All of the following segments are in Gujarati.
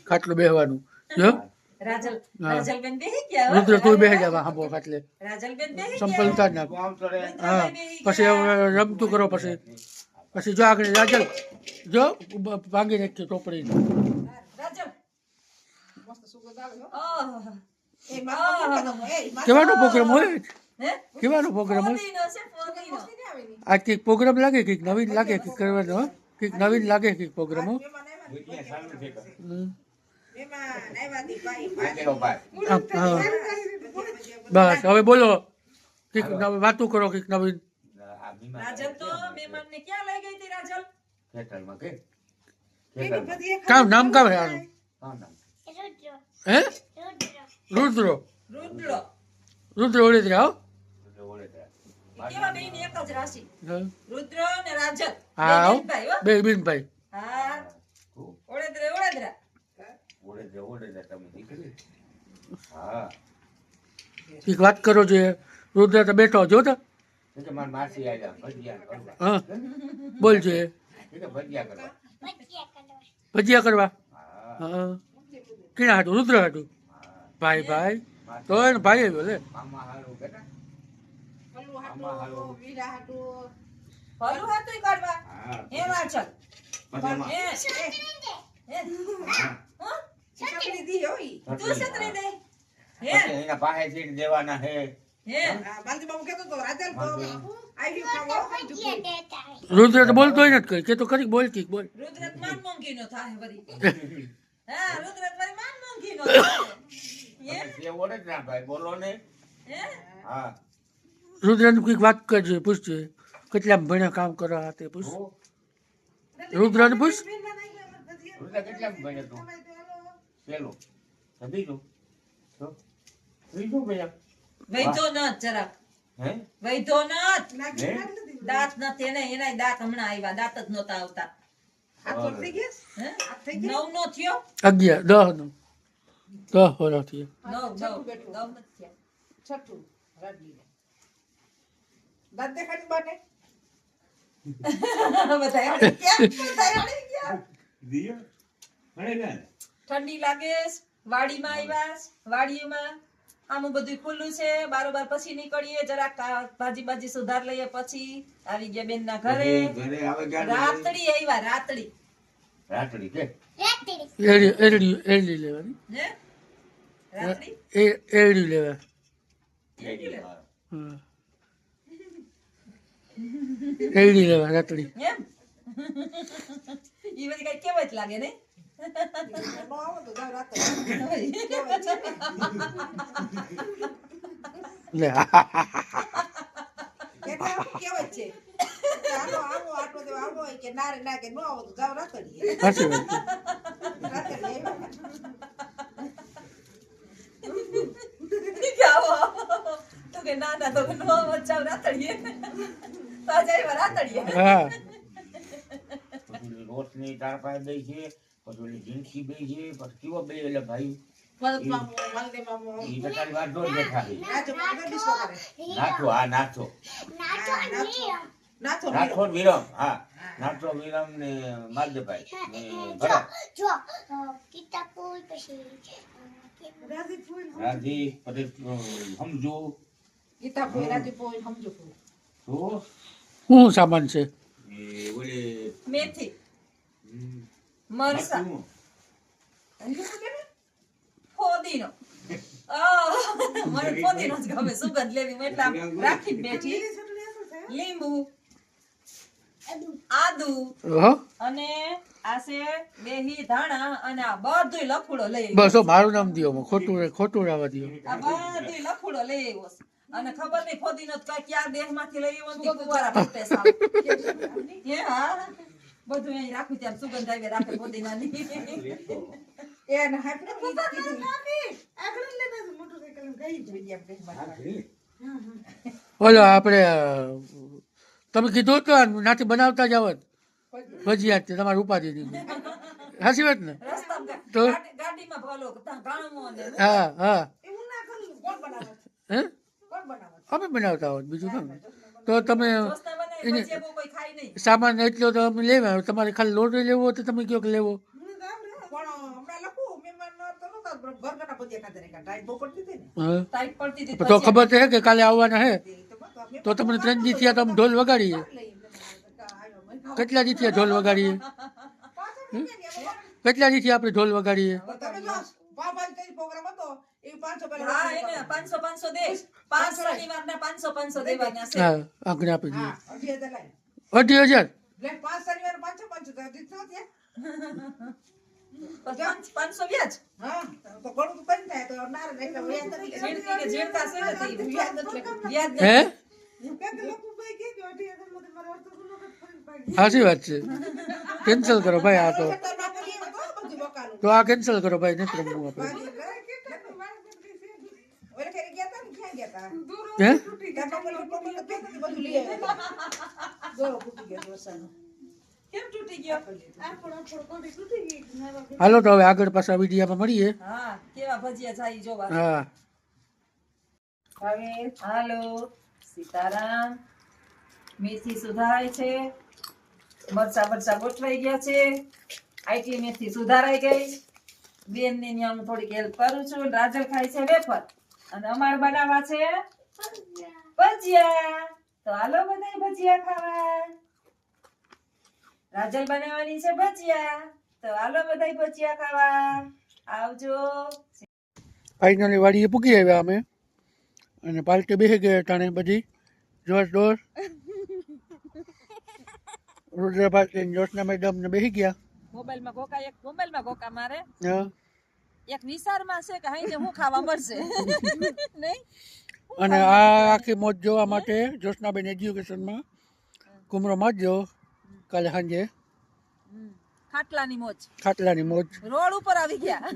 ખાટલું બેહવાનું જો રુદ્ર તું બેસી જાવ હાંભો ખાટલે સંપલ ઉતાર નાખ હા પછી રમતું કરો પછી જો આગળ રાજલ જો ભાંગી નાખી ચોપડી કેવાનો પ્રોગ્રામ હોય કેવાનો પ્રોગ્રામ હોય આજ કંઈક પ્રોગ્રામ લાગે કંઈક નવીન લાગે કંઈક કરવાનો કંઈક નવીન લાગે કંઈક પ્રોગ્રામ બસ હવે બોલો કંઈક વાતું કરો કંઈક નવીન કામ નામ કામ હે આનું હે રુદ્રો રુદ્ર ઓળેદરા બે બેનભાઈ એક વાત કરો છે રુદ્ર તો બેઠો જો તો હા બોલ છે ભજીયા કરવા હા કેના હાટું રુદ્ર હાટું ભાઈ ભાઈ તો એને ભાઈ આવ્યો લે દેવાના હે રુદ્ર તો બોલતો નથી કઈ કે તો ખરી બોલ કી બોલ રુદ્ર નું કઈક વાત કરજે પૂછજે કેટલા ભણ્યા કામ કરવા તે પૂછ રુદ્ર ને પૂછ દાંત નથી એના દાંત હમણાં આવ્યા દાંત જ નહોતા આવતા 9 નો થયો 11 10 નો 10 વર્ષ થયા 9 નથી છઠ્ઠું દાંત દેખાડી બાને ઠંડી લાગે વાડીમાં આવ્યા વાડીમાં આમાં બધું ખુલ્લું છે બારોબાર પછી નીકળીએ જરાક ભાજી સુધાર લઈએ પછી આવી ગયા બેન ના ઘરે રાતડી આવ્યા રાતડી એરડી લેવાની એરડી લેવા એરડી લેવા રાતડી એમ ઈ બધી કઈ કેવાય જ લાગે ને રોશની તાર પાસે બે છે પછી જીન્સી બે છે પછી કેવો બે એટલે ભાઈ નાથો વિરમ હા નાથો વિરમ ને માલદેભાઈ રાધી પટેલ સમજો શું સામાન છે મેથી મરસા ફોદીનો મને ફોદીનો જ ગમે સુગંધ લેવી મેં એટલે રાખી બેઠી લીંબુ આદુ અને આ છે બેહી ધાણા અને આ બધું લખુડો લઈ બસ મારું નામ દિયો ખોટું રાવા દિયો આ બધું લખુડો લઈ આવ્યો અને ખબર નહીં ફોદીનો ક્યાં દેહ માંથી લઈ આવ્યો કુવારા પત્તે સાવ હે હા બધું અહીં રાખું ત્યાં સુગંધ આવી રાખે ફોદીનાની એને હાપને ઓલો આપણે તમે કીધું તો નાથી બનાવતા જ આવત ભજીયા તમારે ઉપાધિ દીધું હાસી વાત ને તો ગાડીમાં ભલો હા હા હે અમે બનાવતા હોત બીજું કામ તો તમે જોશના બનાવી એને- ભજીયા બહુ કોઈ ખાય નહીં. સામાન એટલો તો અમે લેવા તમારે ખાલી લોટ લેવો હોય તો તમે કયો કે લેવો હા. ટાઈટ પડતી હતી તો ભજીયા. ખબર તો હે કે કાલે આવવાના હે તો તમને 3 દી થયા તો અમે ઢોલ વગાડીએ કેટલા દી થયા ઢોલ વગાડીએ કેટલા દી થયા આપણે ઢોલ વગાડીએ હા, એને 500 દે. 5 શનિવારના 500 દેવાના છે. હા આંકડે આપી દઈએ 2,500 500 વ્યાજ. ઝીણકી કે ઝીણકા છે ને તે વ્યાજ નથી. હે સાચી વાત છે કેન્સલ કરો ભાઈ આ તો આ કેન્સલ કરો ભાઈ નથી રમવું આપણે હે કેમ તૂટી ગયો? હાલો તો હવે આગળ પાછા વિડીયામાં મળીએ હા, કેવા ભજીયા જાય ઈ જોવા. હા હવે હાલો સીતારામ. મેથી સુધારાય છે, મરચા ગોઠવાઈ ગયા છે, આટલી મેથી સુધારાઈ ગઈ. બેન ને ત્યાં હું થોડીક હેલ્પ કરું છું. રાજલ ખાય છે વેફર અને અમારે બનાવવા છે ભજીયા. તો હાલો બધાય ભજીયા ખાવા. રાજલ બનાવવાની છે ભજીયા, તો હાલો બધાય ભજીયા ખાવા. આવજો. ફાઇનલી વાડીએ પૂકી આવ્યા અમે અને પાલટી બેસી ગયા ટાણે બધી જોશ દોર રુદ્રભાઈ જોશના મેડમ ને બેસી ગયા મોબાઈલમાં ગોકા મારે હા. એક વિસ્તારમાં છે કે હાઈને હું ખાવા મળશે નહીં. અને આ આખી મોજ જોવા માટે જોશનાબેન એજ્યુકેશનમાં કુમરો મારજો કાલે સાંજે ખાટલાની મોજ ખાટલાની મોજ રોડ ઉપર આવી ગયા.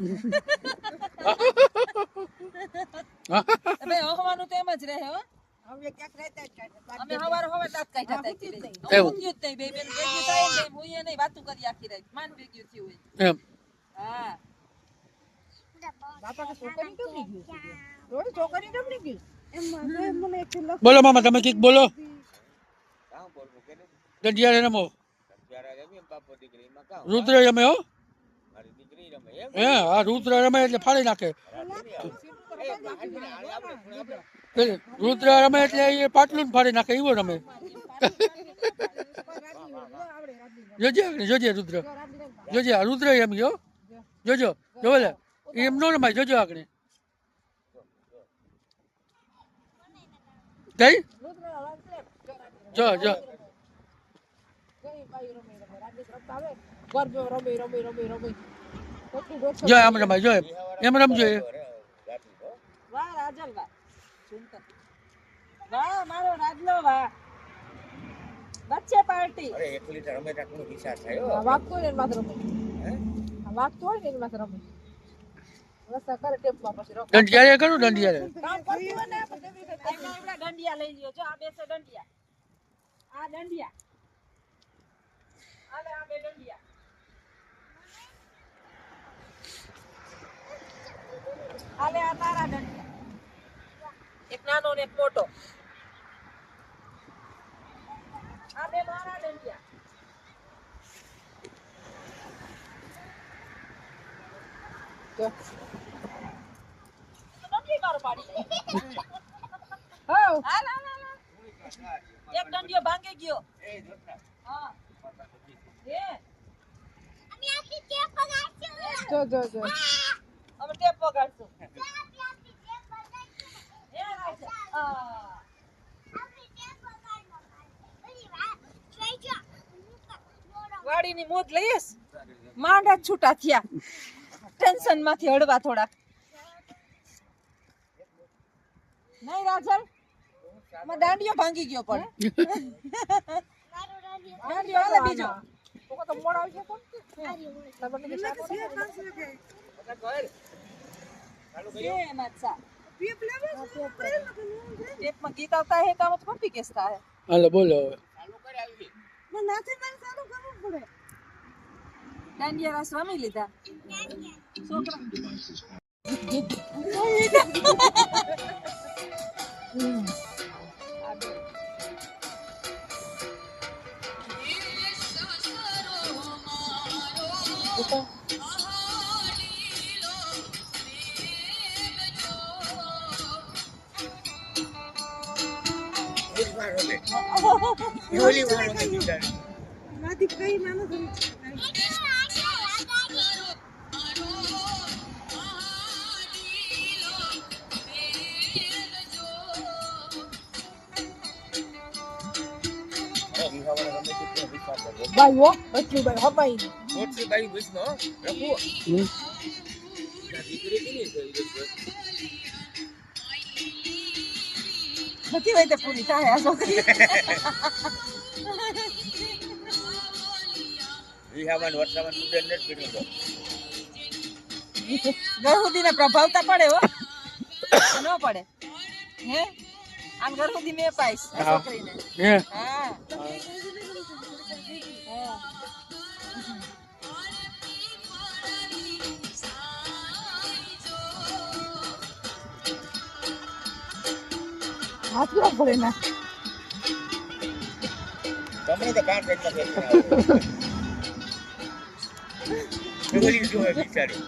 હવે હોવાનું તો એમ જ રહે હો. અમે હવારે દાંત કાઢ્યા હતા actually. એવું. ઊંઘ્યું જ નહીં. બે બેન ભેગી થાય ને હું એ નહીં વાતું કરી આખી રાત. માંડ ભેગ્યું થયું હોય. એમ હા. બોલો મામા તમે કઈક બોલો કાં બોલવું કે નહીં? દંડિયા રમો ત્યારે રમીએ ને બાપો દીકરી એમાં કાં? રુદ્ર રમે હો મારી દીકરી રમે એમ? હે આ રુદ્ર રમે એટલે ફાડી નાખે રુદ્ર રમે એટલે એ પાટલું ફાડી નાખે એવો રમે જોજે જોજે રુદ્ર જોજે આ રુદ્ર એમ ગયો જોજો જોવે લે એમ નો રમાય જોજો આગળ કઈ જો જો જો આમ રમાય જો એમ રમજો વાહ રાજલ વાહ. વાહ મારો રાજલો વાહ. વચ્ચે પાર્ટી. અરે 1 લીટર રમે ત્યાં કોનો વિચાર થાય હો? હે? દંડિયા કરું દંડિયા એવડા દંડિયા લઈ લ્યો. જો આ બે છે દંડિયા. આ દંડિયા. આલે આ બે દંડિયા. આલે આ તારા દંડિયા. એક નાનો ને એક મોટો. આ બે મારા દંડિયા. દંડી મારો પાડી દે. હાલ, હાલ, હાલ, હાલ. એક દંડિયો ભાંગી ગયો. હા. એ અમે ટેપ પગાડશું. એ રાજા. વાડીની મોજ લઈશ. માંડા છૂટા થયા. ટેન્શન માંથી હળવા થોડા. નહીં રાજલ માં દાંડિયો ભાંગી ગયો પણ દાંડિયો હાલે બીજો ટેપમાં ગીત આવતા હે કામ તો પપ્પી કેસતા હે. હાલો બોલો હવે દાંડિયા રસ રમી લીધા છોકરા. ભાઈ હો બચ્ચું ભાઈ હપાઈ હમ. નથી હોય તો પૂરી થાય આ છોકરી ગરહુદીને પ્રભાવતા પડે હો ન પડે હે આમ ગરહુદી મેં પાઈશ આ હા. છોકરીને હે હા હાથ કેવા પડે ના તમને તો કાંઈ બિચારી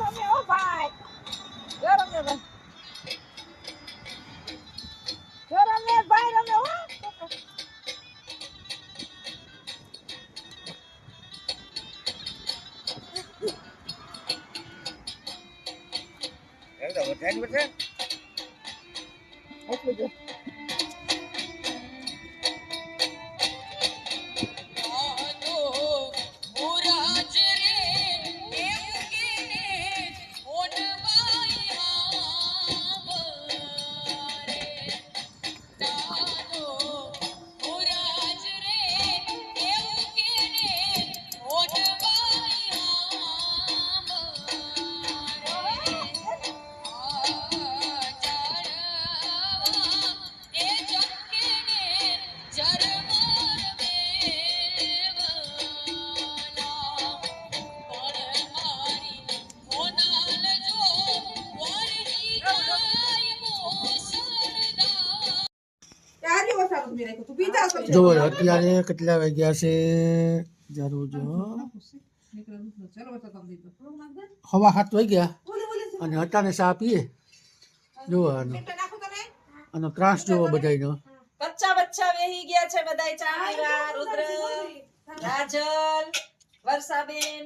રમે ઓ ભાઈ રમે ભાઈ રમે હો એટલું જ જો અત્યારે કેટલા વાગ્યા છે જરૂર જો 7:30 વાગ્યા અને અત્યારે ચા પીએ જુઓ આનો ત્રાસ જુઓ બધાયનો બચ્ચા બચ્ચા વેહી ગયા છે બધાય ચા પીવા રુદ્ર રાજલ વર્ષાબેન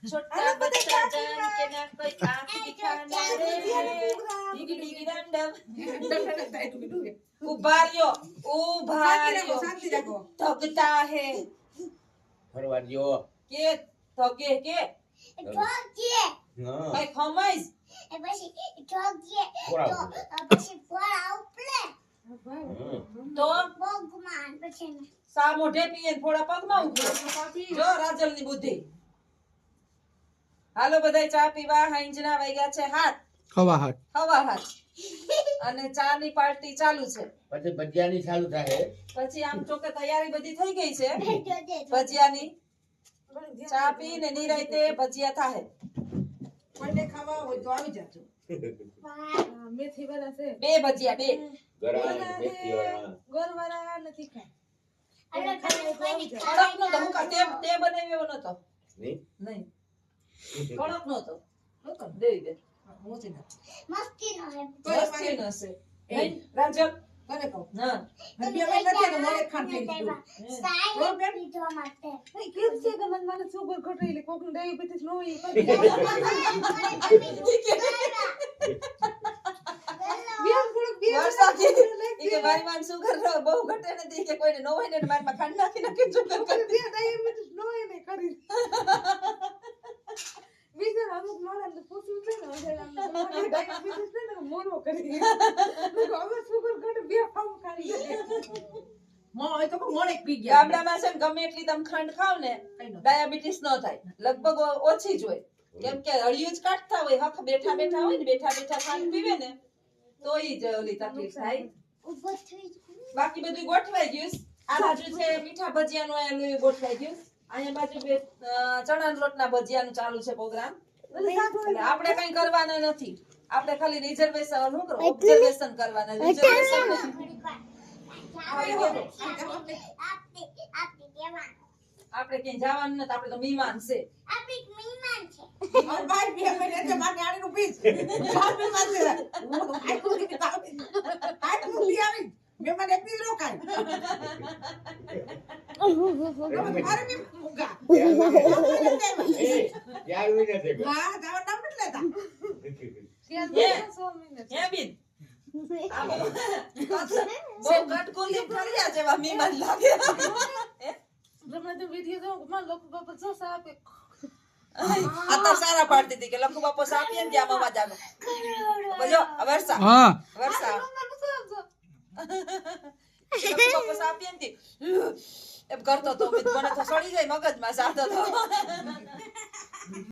छोटा बच्चा जान के ना कोई आंख दिखाना रे डिगी डिगी डंडम उभारियो थकता है ફરવા જો કે થકે કે કઈ ખમાઈસ તો સા મોઢે પીએ થોડા પગમાં ઉભો જો રાજલ ની બુદ્ધિ હાલો બધાય ચા પીવા હાંજના વાગ્યા છે 7 7:30 અને ચા ની પાર્ટી ચાલુ છે પછી ભજીયાની ચાલુ થાય પછી આમ ચોકે તૈયારી બધી થઈ ગઈ છે ભજીયાની ચા પીને નિરાયતે ભજીયા થાય કોઈને ખાવા હોય તો આવી જાજો મેથી વાળા છે બે ભજીયા બે ગરાણા મેથી વાળા ગોરવાળા નથી ખાય કડક નો તો હું કા તે બનાવ્યો નતો નહીં કડક નતો દેવી દે મસ્તી નો છે નહીં રાજલ કરે કહું હા હબિયા મેં નથી મને ખાન થઈ ગયું નહીં કેમ છે કે મને સુગર ઘટેલી કોક નું ડાયાબિટીસ નો હોય મારી માન સુગર બહુ ઘટે નથી કે કોઈને નો હોય ને મારી માં ખાંડ નાખી નાખી સુગર કરી દે ડાયાબિટીસ નો હોય ને કરી બીજું અમુક માણસ પૂછ્યું છે ને ડાયાબિટીસ ને મોરો કરી હવે સુગર ઘટ બે ખાવ ખાલી મોય તો મોણે પી ગયા ગામડામાં છે ને ગમે એટલી તમે ખાંડ ખાવ ને ડાયાબિટીસ ન થાય, લગભગ ઓછી જ હોય. કેમ કે હળિયું જ કાઢતા હોય, હક બેઠા બેઠા હોય ને, બેઠા બેઠા ખાંડ પીવે ને તો ઈ જ ઓલી તકલીફ થાય. બાકી બધું ગોઠવાઈ ગયું. આ બાજુ છે મીઠા ભજીયાનું એનું ગોઠવાઈ ગયું. અહીંયા બાજુ ચણાના લોટના ભજીયાનું ચાલુ છે પ્રોગ્રામ. એટલે આપણે કઈ કરવાના નથી, આપણે ખાલી રિઝર્વેશન શું કરો, ઓબ્ઝર્વેશન કરવાના. રિઝર્વેશન આપણે ક્યાંય જવાનું નથી, આપણે તો મહેમાન છે. और भाई भी हमें रहते मारने आने नु बीच बात में मार दे आई को किताब आई को लिया नहीं मैं मन एक दिन रोकाई अरे भी मुगा यार भी न देखो हां जावा नाम मत लेता હે બેન, આ બહુ કટકોલી ફર્યા જેવા મહેમાન લાગે. તમને તો વિડિયો જો માં લોકો બાપા જો સાપે આ તો સારા પાડતી હતી કે લખુ બાપો સાપીએ ને ત્યાં અવાજ આવે. બોલો વર્ષા હા વર્ષા લખુ બાપો સાપીએ ને એમ કરતો તો મને તો સડી ગઈ મગજમાં સાતો તો.